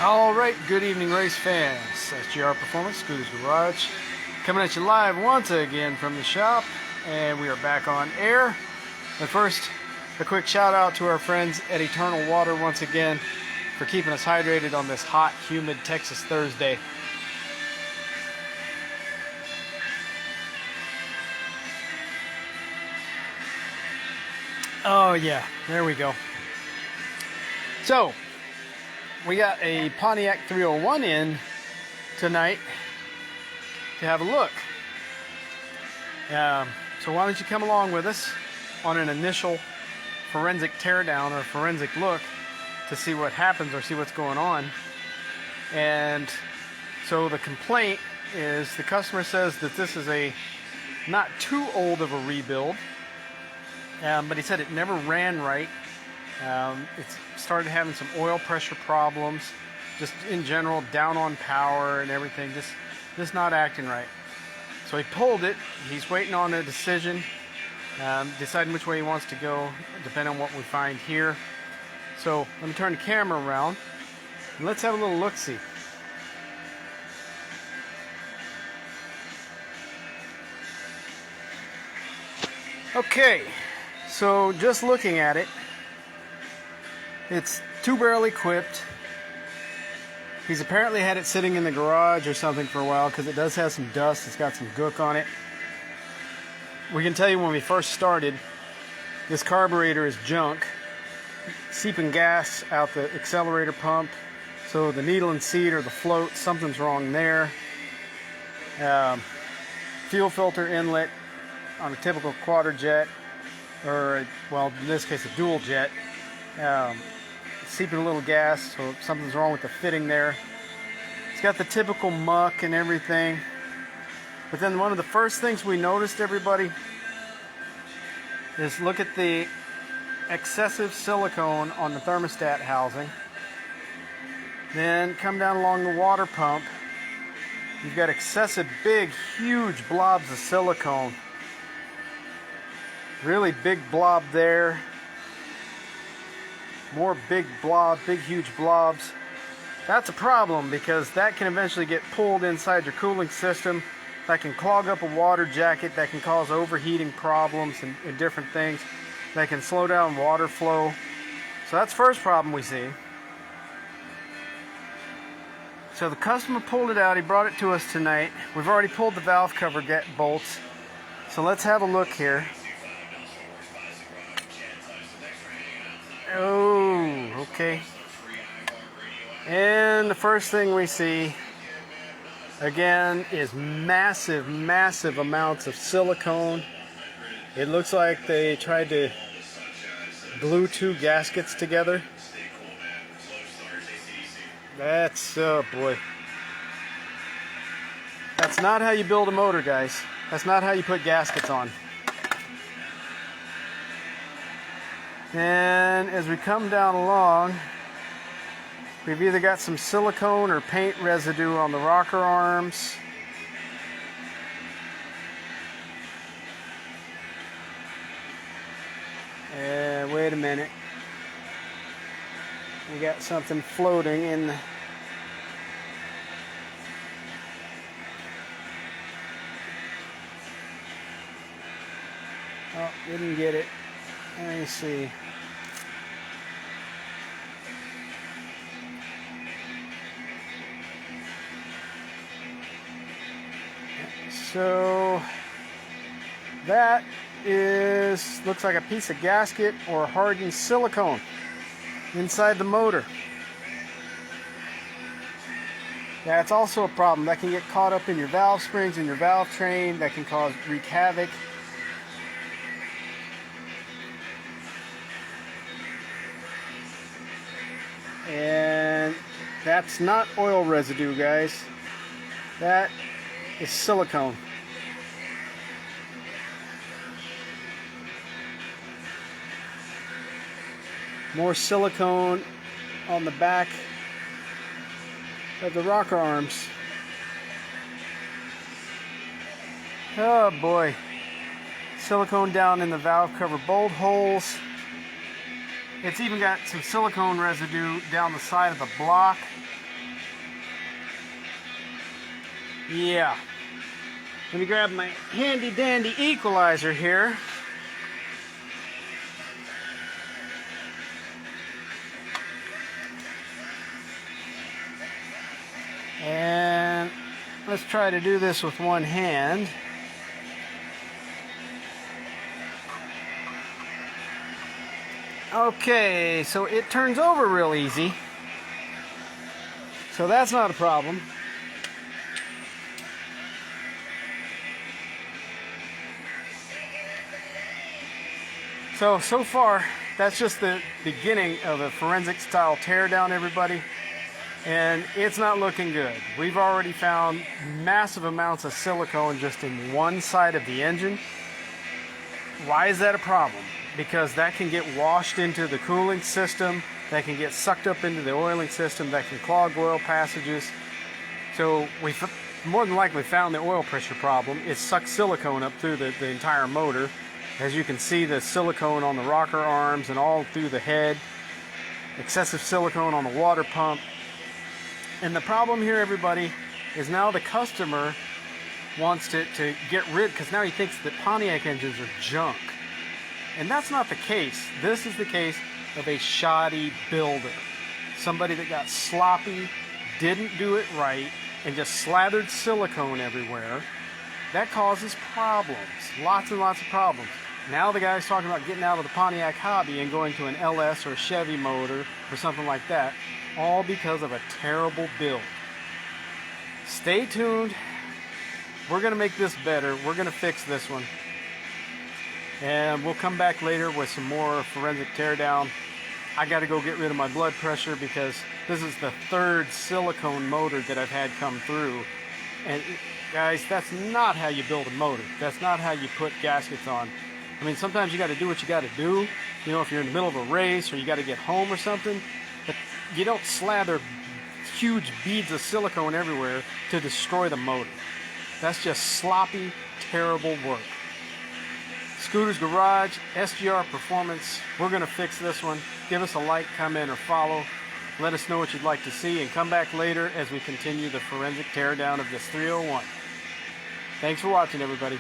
Alright, good evening race fans. sgr-performance, Scooter's Garage, coming at you live once again from the shop, and we are back on air. But first, a quick shout out to our friends at Eternal Water once again for keeping us hydrated on this hot, humid Texas Thursday. Oh yeah, there we go. So, we got a Pontiac 301 in tonight to have a look. So why don't you come along with us on an initial forensic teardown or forensic look to see what happens or see what's going on. And so the complaint is the customer says that this is a not too old of a rebuild, but he said it never ran right. It's started having some oil pressure problems, just in general, down on power and everything, just not acting right. So he pulled it. He's waiting on a decision, deciding which way he wants to go, depending on what we find here. So let me turn the camera around and let's have a little look-see. Okay, so just looking at it, it's two-barrel equipped. He's apparently had it sitting in the garage or something for a while because it does have some dust. It's got some gook on it. We can tell you when we first started, this carburetor is junk. Seeping gas out the accelerator pump. So the needle and seat or the float, something's wrong there. Fuel filter inlet on a typical quadrajet, or well, in this case a dual jet. Seeping a little gas, so something's wrong with the fitting there. It's got the typical muck and everything. But then one of the first things we noticed, everybody, is look at the excessive silicone on the thermostat housing. Then come down along the water pump. You've got excessive big, huge blobs of silicone. Really big blob there. More big blobs, big huge blobs. That's a problem because that can eventually get pulled inside your cooling system. That can clog up a water jacket. That can cause overheating problems and different things. That can slow down water flow. So that's the first problem we see. So the customer pulled it out. He brought it to us tonight. We've already pulled the valve cover bolts. So let's have a look here. Oh, okay. And the first thing we see, again, is massive, massive amounts of silicone. It looks like they tried to glue two gaskets together. That's, oh boy. That's not how you build a motor, guys. That's not how you put gaskets on. And as we come down along, we've either got some silicone or paint residue on the rocker arms. And wait a minute. We got something floating in the... Oh, didn't get it. Let me see. So that looks like a piece of gasket or hardened silicone inside the motor. That's also a problem. That can get caught up in your valve springs and your valve train. That can wreak havoc. And that's not oil residue, guys. That is silicone. More silicone on the back of the rocker arms. Oh boy. Silicone down in the valve cover bolt holes. It's even got some silicone residue down the side of the block. Yeah. Let me grab my handy dandy equalizer here. And let's try to do this with one hand. Okay, so it turns over real easy. So that's not a problem. So far, that's just the beginning of a forensic style teardown, everybody. And it's not looking good. We've already found massive amounts of silicone just in one side of the engine. Why is that a problem? Because that can get washed into the cooling system, that can get sucked up into the oiling system, that can clog oil passages. So we more than likely found the oil pressure problem. It sucks silicone up through the entire motor. As you can see, the silicone on the rocker arms and all through the head. Excessive silicone on the water pump. And the problem here, everybody, is now the customer wants to get rid, because now he thinks that Pontiac engines are junk. And that's not the case. This is the case of a shoddy builder. Somebody that got sloppy, didn't do it right, and just slathered silicone everywhere. That causes problems. Lots and lots of problems. Now the guy's talking about getting out of the Pontiac hobby and going to an LS or a Chevy motor or something like that. All because of a terrible build. Stay tuned. We're going to make this better. We're going to fix this one. And we'll come back later with some more forensic teardown. I got to go get rid of my blood pressure because this is the third silicone motor that I've had come through. And guys, that's not how you build a motor. That's not how you put gaskets on. I mean, sometimes you got to do what you got to do. You know, if you're in the middle of a race or you got to get home or something. But you don't slather huge beads of silicone everywhere to destroy the motor. That's just sloppy, terrible work. Scooter's Garage, sgr-performance. We're going to fix this one. Give us a like, comment, or follow. Let us know what you'd like to see, and come back later as we continue the forensic teardown of this 301. Thanks for watching, everybody.